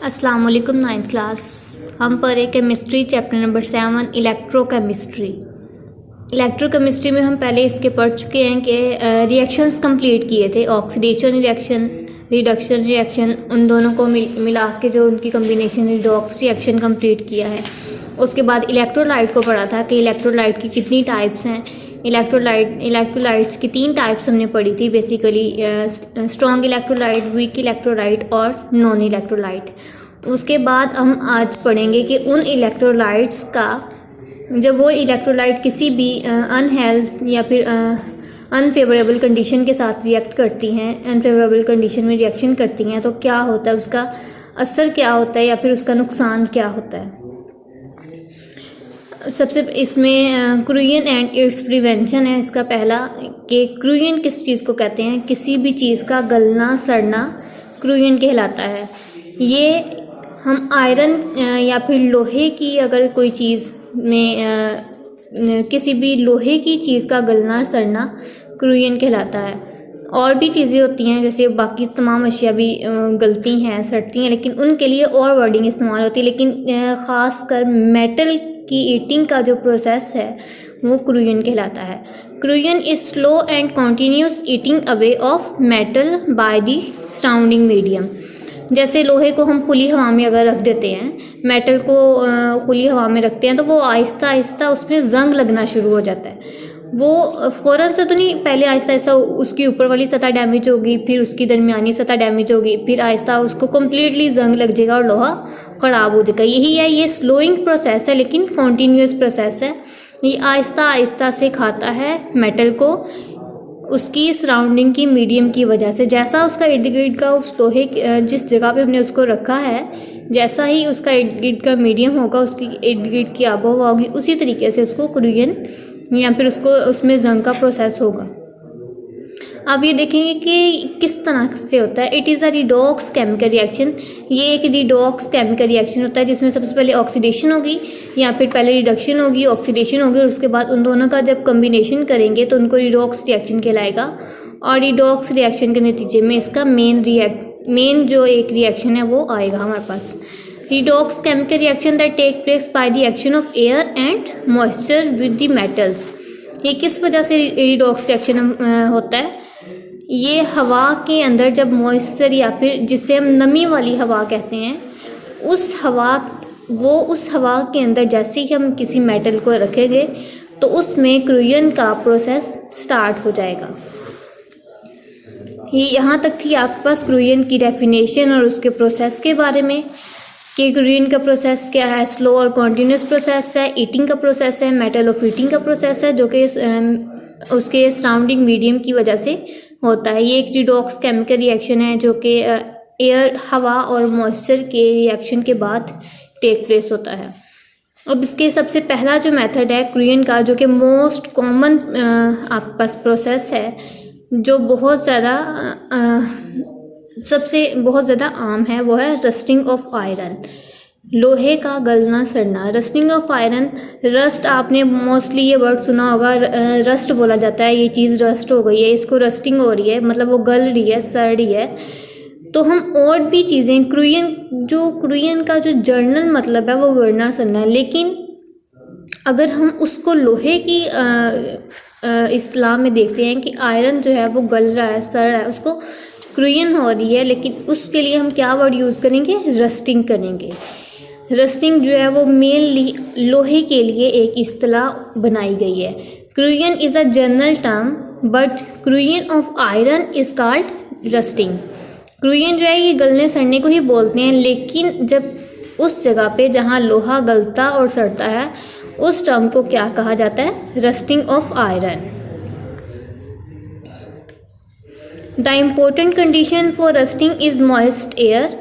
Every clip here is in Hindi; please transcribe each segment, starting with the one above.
अस्सलाम वालेकुम। 9th क्लास हम पढ़े chemistry chapter number 7 electrochemistry. Electrochemistry में हम पहले इसके पढ़ चुके हैं कि रिएक्शंस कंप्लीट किए थे, ऑक्सीडेशन रिएक्शन, रिडक्शन रिएक्शन, उन दोनों को मिला के जो उनकी कम्बिनेशन रिडॉक्स रिएक्शन कंप्लीट किया है। उसके बाद इलेक्ट्रोलाइट को पढ़ा था कि इलेक्ट्रोलाइट की कितनी टाइप्स हैं। इलेक्ट्रोलाइट्स की 3 टाइप्स हमने पढ़ी थी basically, strong electrolyte, weak electrolyte और नॉन इलेक्ट्रोलाइट। उसके बाद हम आज पढ़ेंगे कि उन इलेक्ट्रोलाइट्स का जब वो इलेक्ट्रोलाइट किसी भी अनहेल्थ या फिर अनफेवरेबल कंडीशन के साथ रिएक्ट करती हैं, अनफेवरेबल कंडीशन में रिएक्शन करती हैं, तो क्या होता है, उसका असर क्या होता है या फिर उसका नुकसान क्या होता है। सबसे इसमें क्रूयन एंड इट्स प्रिवेंशन है इसका पहला, कि क्रूयन किस चीज़ को कहते हैं, किसी भी चीज़ का गलना सड़ना क्रूयन कहलाता है। ये हम आयरन या फिर लोहे की अगर कोई चीज़ में किसी भी लोहे की चीज़ का गलना सड़ना क्रूयन कहलाता है। और भी चीज़ें होती हैं जैसे बाकी तमाम अशिया भी गलती हैं, सड़ती हैं, लेकिन उनके लिए और वर्डिंग इस्तेमाल होती है। लेकिन ख़ास कर मेटल की ईटिंग का जो प्रोसेस है वो क्रूयन कहलाता है। Corrosion is slow and continuous eating away of metal by the surrounding medium. जैसे लोहे को हम खुली हवा में अगर रख देते हैं, मेटल को खुली हवा में रखते हैं, तो वो आहिस्ता आहिस्ता उसमें जंग लगना शुरू हो जाता है। वो फ़ौरन से तो नहीं, पहले आहिस्ता आहिस्ता उसकी ऊपर वाली सतह डैमेज होगी, फिर उसकी दरमियानी सतह डैमेज होगी, फिर आहिस्ता उसको कम्प्लीटली जंग लग जाएगा और लोहा ख़राब हो जाएगा। यही है, ये स्लोइंग प्रोसेस है लेकिन कॉन्टीन्यूस प्रोसेस है। ये आहिस्ता आहिस्ता से खाता है मेटल को उसकी सराउंडिंग की मीडियम की वजह से। जैसा उसका इर्द गिर्द का उस लोहे जिस जगह पे हमने उसको रखा है, जैसा ही उसका इर्द गिर्द का मीडियम होगा, उसकी इर्द गिर्द की आबो हवा होगी, उसी तरीके से उसको क्रूयन या फिर उसको उसमें जंग का प्रोसेस होगा। अब ये देखेंगे कि किस तरह से होता है। It is a redox chemical reaction. ये एक रिडॉक्स केमिकल रिएक्शन होता है जिसमें सबसे पहले ऑक्सीडेशन होगी या फिर पहले रिडक्शन होगी, ऑक्सीडेशन होगी, और उसके बाद उन दोनों का जब कम्बिनेशन करेंगे तो उनको रिडॉक्स रिएक्शन कहलाएगा। और रिडॉक्स रिएक्शन के नतीजे में इसका मेन जो एक रिएक्शन है वो आएगा हमारे पास। Redox chemical reaction that take place by the action of air and moisture with the metals. ये किस वजह से रिडॉक्स रिएक्शन होता है? ये हवा के अंदर जब मॉइस्चर या फिर जिसे हम नमी वाली हवा कहते हैं, उस हवा के अंदर जैसे ही हम किसी मेटल को रखेंगे तो उसमें क्रूयन का प्रोसेस स्टार्ट हो जाएगा। ये यहाँ तक थी आपके पास क्रूयन की डेफिनेशन और उसके प्रोसेस के बारे में कि क्रूयन का प्रोसेस क्या है। स्लो और कॉन्टीन्यूस प्रोसेस है, ईटिंग का प्रोसेस है, मेटल ऑफ ईटिंग का प्रोसेस है जो कि उसके सराउंडिंग मीडियम की वजह से होता है। ये एक रिडॉक्स केमिकल रिएक्शन है जो कि एयर, हवा और मॉइस्चर के रिएक्शन के बाद टेक प्लेस होता है। अब इसके सबसे पहला जो मेथड है क्रूयन का, जो कि मोस्ट कॉमन आपके पास प्रोसेस है, जो बहुत ज़्यादा आम है, वो है रस्टिंग ऑफ आयरन, लोहे का गलना सड़ना। रस्टिंग ऑफ आयरन, रस्ट आपने मोस्टली ये वर्ड सुना होगा, रस्ट बोला जाता है, ये चीज़ रस्ट हो गई है, इसको रस्टिंग हो रही है, मतलब वो गल रही है, सड़ रही है। तो हम और भी चीज़ें क्रूयन का जो जर्नल मतलब है वो गलना सड़ना है, लेकिन अगर हम उसको लोहे की इस्तेलाह में देखते हैं कि आयरन जो है वो गल रहा है, सड़ रहा है, उसको क्रूयन हो रही है, लेकिन उसके लिए हम क्या वर्ड यूज़ करेंगे? रस्टिंग करेंगे। रस्टिंग जो है वो मेनली लोहे के लिए एक इस्तेलाह बनाई गई है। Corrosion is a general term but corrosion of iron is called rusting. Corrosion जो है ये गलने सड़ने को ही बोलते हैं, लेकिन जब उस जगह पे जहाँ लोहा गलता और सड़ता है उस टर्म को क्या कहा जाता है? Rusting of iron. The important condition for rusting is moist air.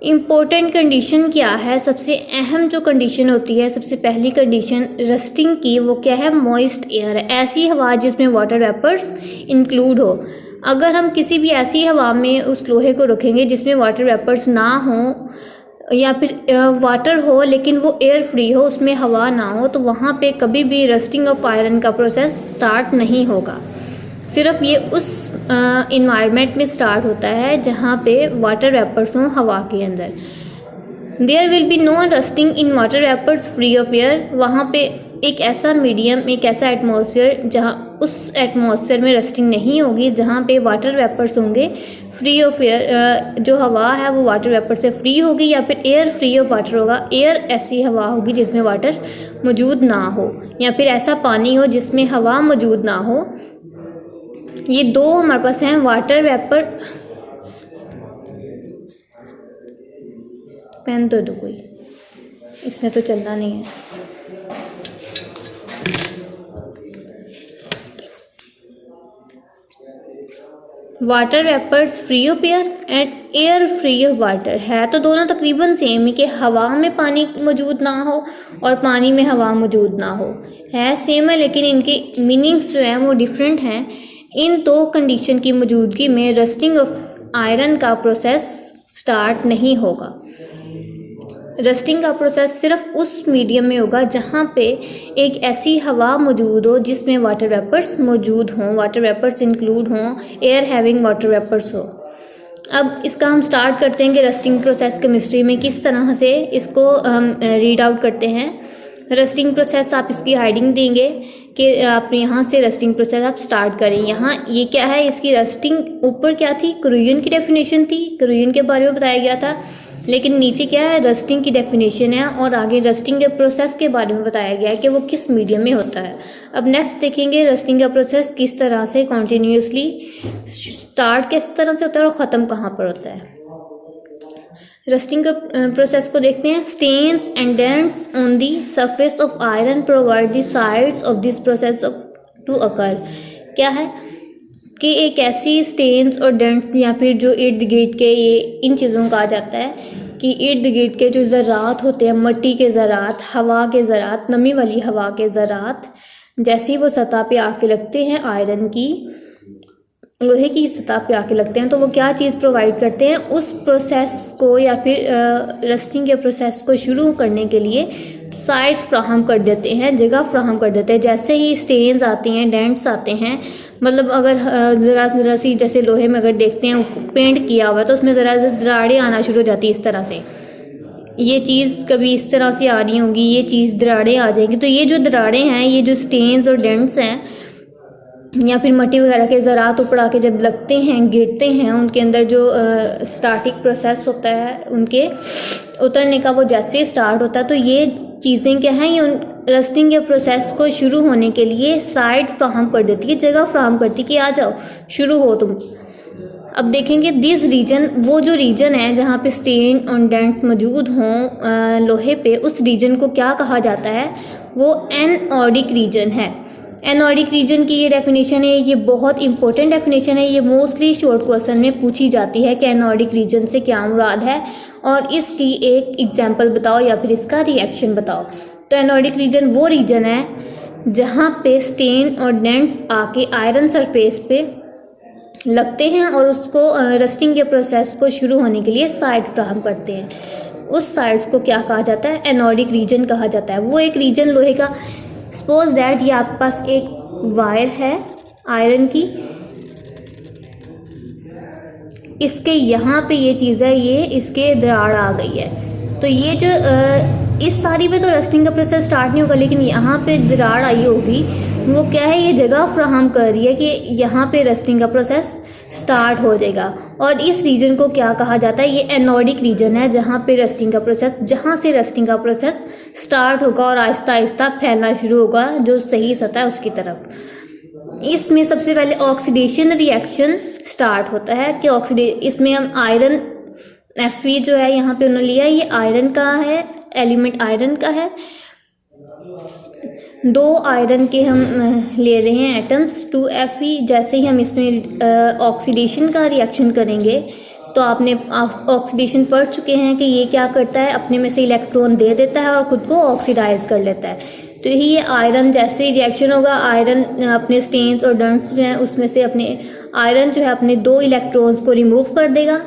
Important condition क्या है? सबसे अहम जो कंडीशन होती है, सबसे पहली कंडीशन रस्टिंग की, वो क्या है? मॉइस्ट एयर है, ऐसी हवा जिसमें वाटर वेपर्स इंक्लूड हो। अगर हम किसी भी ऐसी हवा में उस लोहे को रखेंगे जिसमें वाटर वेपर्स ना हो या फिर वाटर हो लेकिन वो एयर फ्री हो, उसमें हवा ना हो, तो वहाँ पे कभी भी रस्टिंग ऑफ आयरन का प्रोसेस स्टार्ट नहीं होगा। सिर्फ ये उस इन्वायरमेंट में स्टार्ट होता है जहाँ पे वाटर वेपर्स हों हवा के अंदर। There will be no rusting in water vapours free of air. वहाँ पे एक ऐसा मीडियम, एक ऐसा एटमॉस्फेयर जहाँ उस एटमॉस्फेयर में रस्टिंग नहीं होगी, जहाँ पे वाटर वेपर्स होंगे फ्री ऑफ एयर। जो हवा है वो वाटर वेपर से फ्री होगी, या फिर एयर फ्री ऑफ वाटर होगा। एयर ऐसी हवा होगी जिसमें वाटर मौजूद ना हो, या फिर ऐसा पानी हो जिसमें हवा मौजूद ना हो। ये दो हमारे पास हैं वाटर वेपर। पेन तो दो कोई, इसने तो चलना नहीं है। Water vapours free of air and air free of water. है तो दोनों तकरीबन सेम ही, कि हवा में पानी मौजूद ना हो और पानी में हवा मौजूद ना हो, है सेम है, लेकिन इनके मीनिंग्स जो हैं वो डिफरेंट हैं। इन दो कंडीशन की मौजूदगी में रस्टिंग ऑफ आयरन का प्रोसेस स्टार्ट नहीं होगा। रस्टिंग का प्रोसेस सिर्फ उस मीडियम में होगा जहाँ पे एक ऐसी हवा मौजूद हो जिसमें वाटर वेपर्स मौजूद हों, वाटर वेपर्स इंक्लूड हों, एयर हैविंग वाटर वेपर्स हो। अब इसका हम स्टार्ट करते हैं कि रस्टिंग प्रोसेस केमिस्ट्री में किस तरह से इसको हम रीड आउट करते हैं। रस्टिंग प्रोसेस आप इसकी हाइडिंग देंगे कि आप यहाँ से रस्टिंग प्रोसेस आप स्टार्ट करें। यहाँ ये क्या है, इसकी रस्टिंग ऊपर क्या थी, क्रूयन की डेफिनेशन थी, क्रूयन के बारे में बताया गया था, लेकिन नीचे क्या है, रस्टिंग की डेफिनेशन है, और आगे रस्टिंग के प्रोसेस के बारे में बताया गया है कि वो किस मीडियम में होता है। अब नेक्स्ट देखेंगे रस्टिंग का प्रोसेस किस तरह से कॉन्टीन्यूसली स्टार्ट किस तरह से होता है और ख़त्म कहाँ पर होता है। रस्टिंग का प्रोसेस को देखते हैं। Stains and dents on the surface of iron provide the sides of this process of to occur. क्या है कि एक ऐसी स्टेन्स और डेंट्स या फिर जो इर्द गिर्द के, ये इन चीज़ों को कहा जाता है कि इर्द गिर्द के जो ज़रात होते हैं, मिट्टी के ज़रात, हवा के ज़रात, नमी वाली हवा के ज़रात, जैसे ही वो सतह पे आके लगते हैं, आयरन की, लोहे की सतह पे आके लगते हैं, तो वो क्या चीज़ प्रोवाइड करते हैं, उस प्रोसेस को या फिर रस्टिंग के प्रोसेस को शुरू करने के लिए साइड्स फ्राहम कर देते हैं, जगह फ्राहम कर देते हैं। जैसे ही स्टेन्स आते हैं, डेंट्स आते हैं, मतलब अगर ज़रा सी जैसे लोहे में अगर देखते हैं पेंट किया हुआ है तो उसमें ज़रा दरारें आना शुरू हो जाती है। इस तरह से ये चीज़ कभी इस तरह से आ रही होंगी, ये चीज़ दरारें आ जाएंगी। तो ये जो दरारें हैं, ये जो स्टेन्स और डेंट्स हैं, या फिर मिट्टी वगैरह के ज़रात ऊपर आके जब लगते हैं, गिरते हैं, उनके अंदर जो स्टार्टिंग प्रोसेस होता है उनके उतरने का, वो जैसे स्टार्ट होता है, तो ये चीज़ें क्या हैं, ये उन रस्टिंग के प्रोसेस को शुरू होने के लिए साइड फ्राहम कर देती है, जगह फ्राहम करती है कि आ जाओ, शुरू हो तुम। अब देखेंगे दिस रीजन, वो जो रीजन है जहाँ पे स्टेन और डेंट्स मौजूद हों लोहे पे, उस रीजन को क्या कहा जाता है, वो एनोडिक रीजन है। एनोडिक रीजन की ये डेफिनेशन है, ये बहुत इंपॉर्टेंट डेफिनेशन है, ये मोस्टली शॉर्ट क्वेश्चन में पूछी जाती है कि एनोडिक रीजन से क्या मुराद है और इसकी एक एग्जांपल बताओ या फिर इसका रिएक्शन बताओ। तो एनोडिक रीजन वो रीजन है जहाँ पे स्टेन और डेंट्स आके आयरन सरफेस पे लगते हैं और उसको रस्टिंग के प्रोसेस को शुरू होने के लिए साइड फ्राहम करते हैं। उस साइड्स को क्या कहा जाता है, एनोडिक रीजन कहा जाता है। वो एक रीजन लोहे का, सपोज दैट ये आपके पास एक वायर है आयरन की, इसके यहाँ पे ये चीज़ है, ये इसके दरार आ गई है, तो ये जो इस सारी पे तो रस्टिंग का प्रोसेस स्टार्ट नहीं होगा, लेकिन यहाँ पे दरार आई होगी, वो क्या है, ये जगह फ्राहम कर रही है कि यहाँ पे रस्टिंग का प्रोसेस स्टार्ट हो जाएगा। और इस रीजन को क्या कहा जाता है, ये एनोडिक रीजन है जहाँ पे रस्टिंग का प्रोसेस, जहाँ से रस्टिंग का प्रोसेस स्टार्ट होगा और आहिस्ता आहिस्ता फैलना शुरू होगा जो सही सतह है उसकी तरफ। इसमें सबसे पहले ऑक्सीडेशन रिएक्शन स्टार्ट होता है कि इसमें हम आयरन Fe जो है यहाँ पे उन्होंने लिया, ये आयरन का है, एलिमेंट आयरन का है। 2 आयरन के हम ले रहे हैं एटम्स 2Fe। जैसे ही हम इसमें ऑक्सीडेशन का रिएक्शन करेंगे, तो आपने ऑक्सीडेशन पढ़ चुके हैं कि ये क्या करता है, अपने में से इलेक्ट्रॉन दे देता है और खुद को ऑक्सीडाइज कर लेता है। तो ये आयरन जैसे ही रिएक्शन होगा, आयरन अपने स्टेन्स और डंट्स जो हैं उसमें से अपने आयरन जो है अपने 2 इलेक्ट्रॉन्स को रिमूव कर देगा।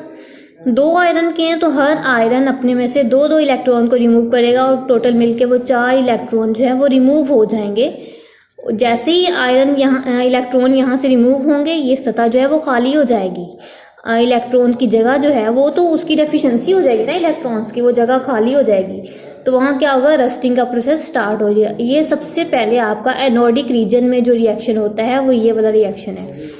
2 आयरन के हैं तो हर आयरन अपने में से 2 इलेक्ट्रॉन को रिमूव करेगा और टोटल मिलके वो 4 इलेक्ट्रॉन जो है वो रिमूव हो जाएंगे। जैसे ही आयरन इलेक्ट्रॉन यहाँ से रिमूव होंगे, ये सतह जो है वो खाली हो जाएगी। इलेक्ट्रॉन की जगह जो है वो तो उसकी डेफिशिएंसी हो जाएगी ना, इलेक्ट्रॉन्स की, वो जगह खाली हो जाएगी। तो वहाँ क्या होगा, रस्टिंग का प्रोसेस स्टार्ट हो जाएगा। ये सबसे पहले आपका एनोडिक रीजन में जो रिएक्शन होता है वो ये वाला रिएक्शन है।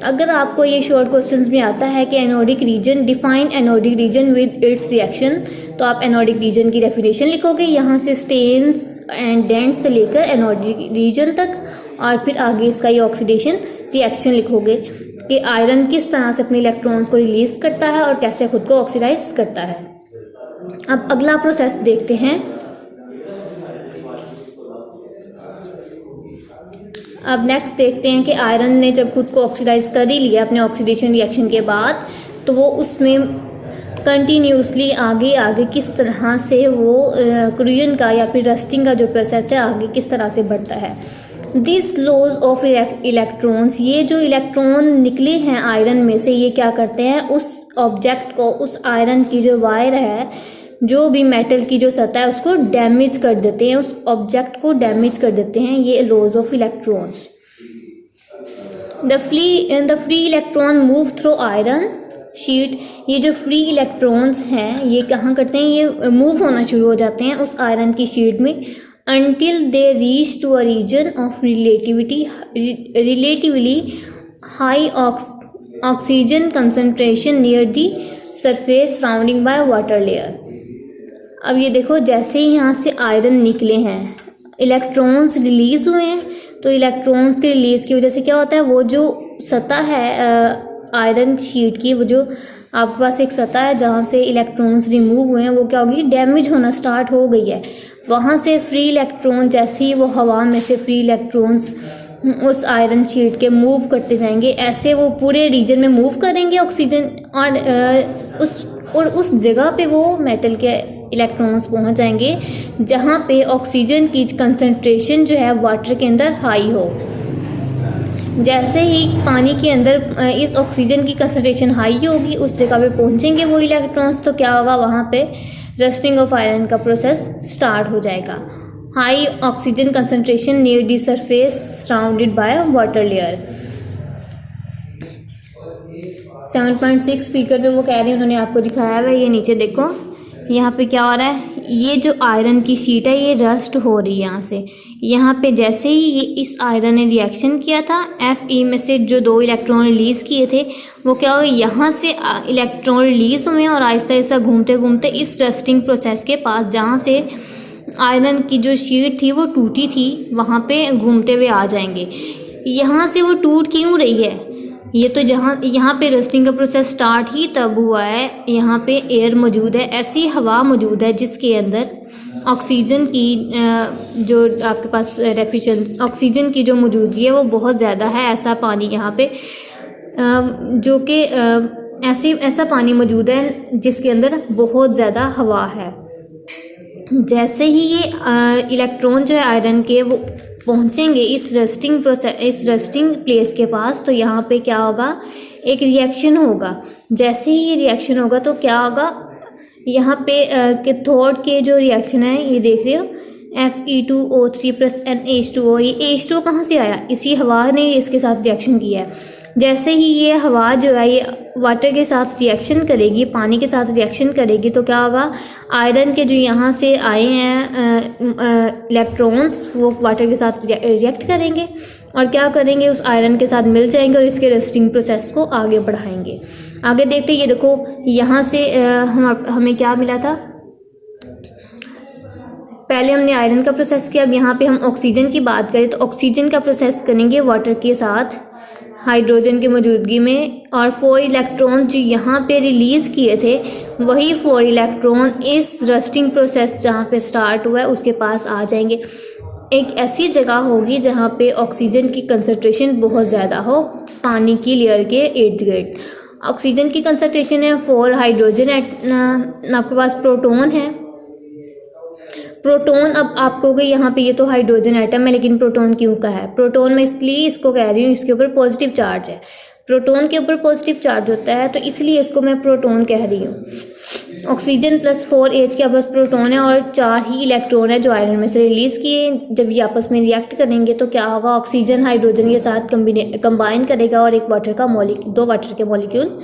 अगर आपको ये शॉर्ट क्वेश्चंस में आता है कि anodic region, define anodic region with its reaction, तो आप एनोडिक रीजन की डेफिनेशन लिखोगे, यहाँ से स्टेन्स एंड डेंट्स से लेकर एनोडिक रीजन तक, और फिर आगे इसका ये ऑक्सीडेशन रिएक्शन लिखोगे कि आयरन किस तरह से अपने इलेक्ट्रॉन्स को रिलीज करता है और कैसे खुद को ऑक्सीडाइज करता है। अब अगला प्रोसेस देखते हैं। अब नेक्स्ट देखते हैं कि आयरन ने जब खुद को ऑक्सीडाइज कर ही लिया अपने ऑक्सीडेशन रिएक्शन के बाद, तो वो उसमें कंटिन्यूसली आगे किस तरह से वो क्रूयन का या फिर रस्टिंग का जो प्रोसेस है आगे किस तरह से बढ़ता है। दिस लॉज ऑफ इलेक्ट्रॉन्स, ये जो इलेक्ट्रॉन निकले हैं आयरन में से, ये क्या करते हैं, उस ऑब्जेक्ट को, उस आयरन की जो वायर है, जो भी मेटल की जो सतह है, उसको डैमेज कर देते हैं, उस ऑब्जेक्ट को डैमेज कर देते हैं। ये loss of electrons. The free electron move through iron sheet, ये जो फ्री इलेक्ट्रॉन्स हैं ये कहाँ करते हैं, ये मूव होना शुरू हो जाते हैं उस आयरन की शीट में, until they reach to a region of relatively high oxygen concentration near the surface surrounding by water layer। अब ये देखो, जैसे ही यहाँ से आयरन निकले हैं, इलेक्ट्रॉन्स रिलीज हुए हैं, तो इलेक्ट्रॉन्स के रिलीज की वजह से क्या होता है, वो जो सतह है आयरन शीट की, वो जो आपके पास एक सतह है जहाँ से इलेक्ट्रॉन्स रिमूव हुए हैं, वो क्या होगी, डैमेज होना स्टार्ट हो गई है। वहाँ से फ्री इलेक्ट्रॉन, जैसे ही वो हवा में से फ्री इलेक्ट्रॉन्स उस आयरन शीट के मूव करते जाएंगे, ऐसे वो पूरे रीजन में मूव करेंगे ऑक्सीजन, और उस जगह पे वो मेटल के इलेक्ट्रॉन्स पहुँच जाएंगे जहाँ पे ऑक्सीजन की कंसंट्रेशन जो है वाटर के अंदर हाई हो। जैसे ही पानी के अंदर इस ऑक्सीजन की कंसंट्रेशन हाई होगी, उस जगह पे पहुंचेंगे वो इलेक्ट्रॉन्स, तो क्या होगा, वहाँ पे रस्टिंग ऑफ आयरन का प्रोसेस स्टार्ट हो जाएगा। High oxygen concentration near the surface surrounded by water layer. 7.6 speaker पे वो कह रहे हैं, उन्होंने आपको दिखाया हुआ है, ये नीचे देखो, यहाँ पे क्या हो रहा है, ये जो आयरन की शीट है ये रस्ट हो रही है यहाँ से। यहाँ पे जैसे ही ये इस आयरन ने रिएक्शन किया था, Fe में से जो 2 इलेक्ट्रॉन रिलीज़ किए थे, वो क्या हुआ, यहाँ से इलेक्ट्रॉन रिलीज़ हुए और आहिस्ता आहिस्ता घूमते घूमते इस रस्टिंग प्रोसेस के पास, जहाँ से आयरन की जो शीट थी वो टूटी थी, वहाँ पे घूमते हुए आ जाएंगे। यहाँ से वो टूट क्यों रही है, ये तो यहाँ पे रस्टिंग का प्रोसेस स्टार्ट ही तब हुआ है, यहाँ पे एयर मौजूद है, ऐसी हवा मौजूद है जिसके अंदर ऑक्सीजन की जो आपके पास डेफिशिएंसी, ऑक्सीजन की जो मौजूदगी है वो बहुत ज़्यादा है। ऐसा पानी यहाँ पे जो कि ऐसा पानी मौजूद है जिसके अंदर बहुत ज़्यादा हवा है। जैसे ही ये इलेक्ट्रॉन जो है आयरन के वो पहुँचेंगे इस रस्टिंग प्लेस के पास, तो यहाँ पे क्या होगा, एक रिएक्शन होगा। जैसे ही ये रिएक्शन होगा तो क्या होगा, यहाँ पे कैथोड के जो रिएक्शन है ये देख रहे हो, Fe2O3 + NH2O, ये H2O कहाँ से आया, इसी हवा ने इसके साथ रिएक्शन किया है। जैसे ही ये हवा जो है ये वाटर के साथ रिएक्शन करेगी, पानी के साथ रिएक्शन करेगी, तो क्या होगा, आयरन के जो यहाँ से आए हैं इलेक्ट्रॉन्स, वो वाटर के साथ रिएक्ट करेंगे और क्या करेंगे, उस आयरन के साथ मिल जाएंगे और इसके रस्टिंग प्रोसेस को आगे बढ़ाएंगे। आगे देखते हैं, ये देखो यहाँ से हमें क्या मिला था, पहले हमने आयरन का प्रोसेस किया, अब यहाँ पे हम ऑक्सीजन की बात करें तो ऑक्सीजन का प्रोसेस करेंगे वाटर के साथ हाइड्रोजन की मौजूदगी में, और 4 इलेक्ट्रॉन जो यहाँ पे रिलीज़ किए थे वही 4 इलेक्ट्रॉन इस रस्टिंग प्रोसेस जहाँ पे स्टार्ट हुआ है उसके पास आ जाएंगे। एक ऐसी जगह होगी जहाँ पे ऑक्सीजन की कंसंट्रेशन बहुत ज़्यादा हो, पानी की लेयर के इर्द गिर्द। ऑक्सीजन की कंसंट्रेशन है 4, हाइड्रोजन आपके पास प्रोटॉन है, प्रोटॉन। अब आपको कि यहाँ पे ये तो हाइड्रोजन एटम है, लेकिन प्रोटॉन क्यों का है, प्रोटॉन मैं इसलिए इसको कह रही हूँ, इसके ऊपर पॉजिटिव चार्ज है, प्रोटॉन के ऊपर पॉजिटिव चार्ज होता है, तो इसलिए इसको मैं प्रोटॉन कह रही हूँ। ऑक्सीजन प्लस 4H के आपस प्रोटॉन है और 4 ही इलेक्ट्रॉन है जो आयरन में से रिलीज़ किए। जब ये आपस में रिएक्ट करेंगे तो क्या होगा, ऑक्सीजन हाइड्रोजन के साथ कंबाइन करेगा और एक वाटर का दो वाटर के मॉलिक्यूल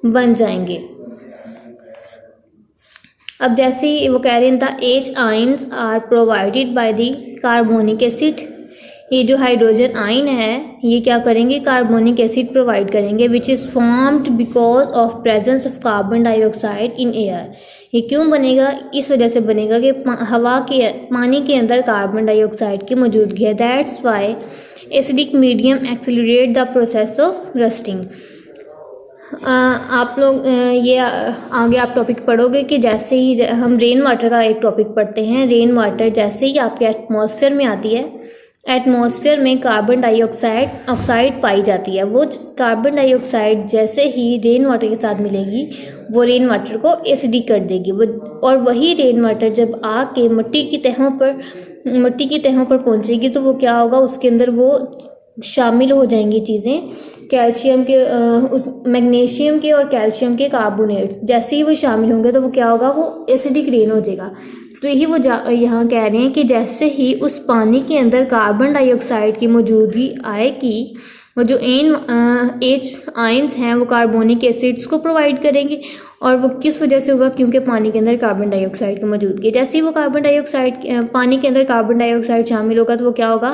बन जाएंगे। अब जैसे ही वो कह रहे हैं the H ions are provided by the carbonic acid, ये जो हाइड्रोजन आयन है ये क्या करेंगे, कार्बोनिक एसिड प्रोवाइड करेंगे which is formed because of presence of carbon dioxide in air. ये क्यों बनेगा, इस वजह से बनेगा कि पानी के अंदर कार्बन डाइऑक्साइड की मौजूदगी है। That's why acidic medium accelerate the process of rusting. आप लोग ये आगे आप टॉपिक पढ़ोगे कि जैसे ही हम रेन वाटर का एक टॉपिक पढ़ते हैं, रेन वाटर जैसे ही आपके एटमॉस्फेयर में आती है, एटमॉस्फेयर में कार्बन डाइऑक्साइड पाई जाती है। वो कार्बन डाइऑक्साइड जैसे ही रेन वाटर के साथ मिलेगी वो रेन वाटर को एसिडिक कर देगी। और वही रेन वाटर जब आके मिट्टी की तहों पर पहुंचेगी तो वो क्या होगा, उसके अंदर वो शामिल हो जाएंगी चीज़ें, कैल्शियम के उस मैग्नीशियम के और कैल्शियम के कार्बोनेट्स। जैसे ही वो शामिल होंगे तो वो क्या होगा, वो एसिडिक रेन हो जाएगा। तो यही वो यहाँ कह रहे हैं कि जैसे ही उस पानी के अंदर कार्बन डाइऑक्साइड की मौजूदगी आएगी, वो जो H आयंस हैं वो कार्बोनिक एसिड्स को प्रोवाइड करेंगे। और वो किस वजह से होगा, क्योंकि पानी के अंदर कार्बन डाइऑक्साइड की मौजूदगी है। जैसे ही वो पानी के अंदर कार्बन डाइऑक्साइड शामिल होगा तो वो क्या होगा,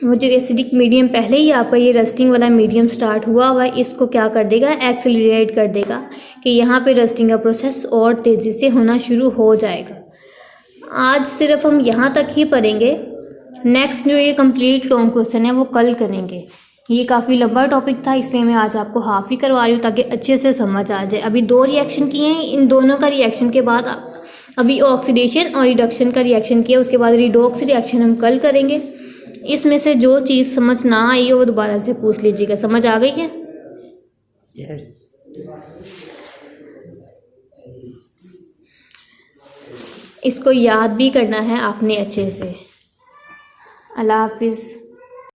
वो जो एसिडिक मीडियम पहले ही यहाँ पर ये रस्टिंग वाला मीडियम स्टार्ट हुआ है, इसको क्या कर देगा, एक्सेलरेट कर देगा कि यहाँ पे रस्टिंग का प्रोसेस और तेज़ी से होना शुरू हो जाएगा। आज सिर्फ हम यहाँ तक ही पढ़ेंगे। नेक्स्ट जो ये कंप्लीट लॉन्ग क्वेश्चन है वो कल करेंगे। ये काफ़ी लंबा टॉपिक था इसलिए मैं आज आपको हाफ ही करवा रही हूँ ताकि अच्छे से समझ आ जाए। अभी 2 रिएक्शन किए हैं, इन दोनों का रिएक्शन के बाद अभी ऑक्सीडेशन और रिडक्शन का रिएक्शन किया, उसके बाद रिडॉक्स रिएक्शन हम कल करेंगे। इसमें से जो चीज़ समझ ना आई हो वो दोबारा से पूछ लीजिएगा। समझ आ गई है? यस। इसको याद भी करना है आपने अच्छे से। अल्लाह हाफिज़।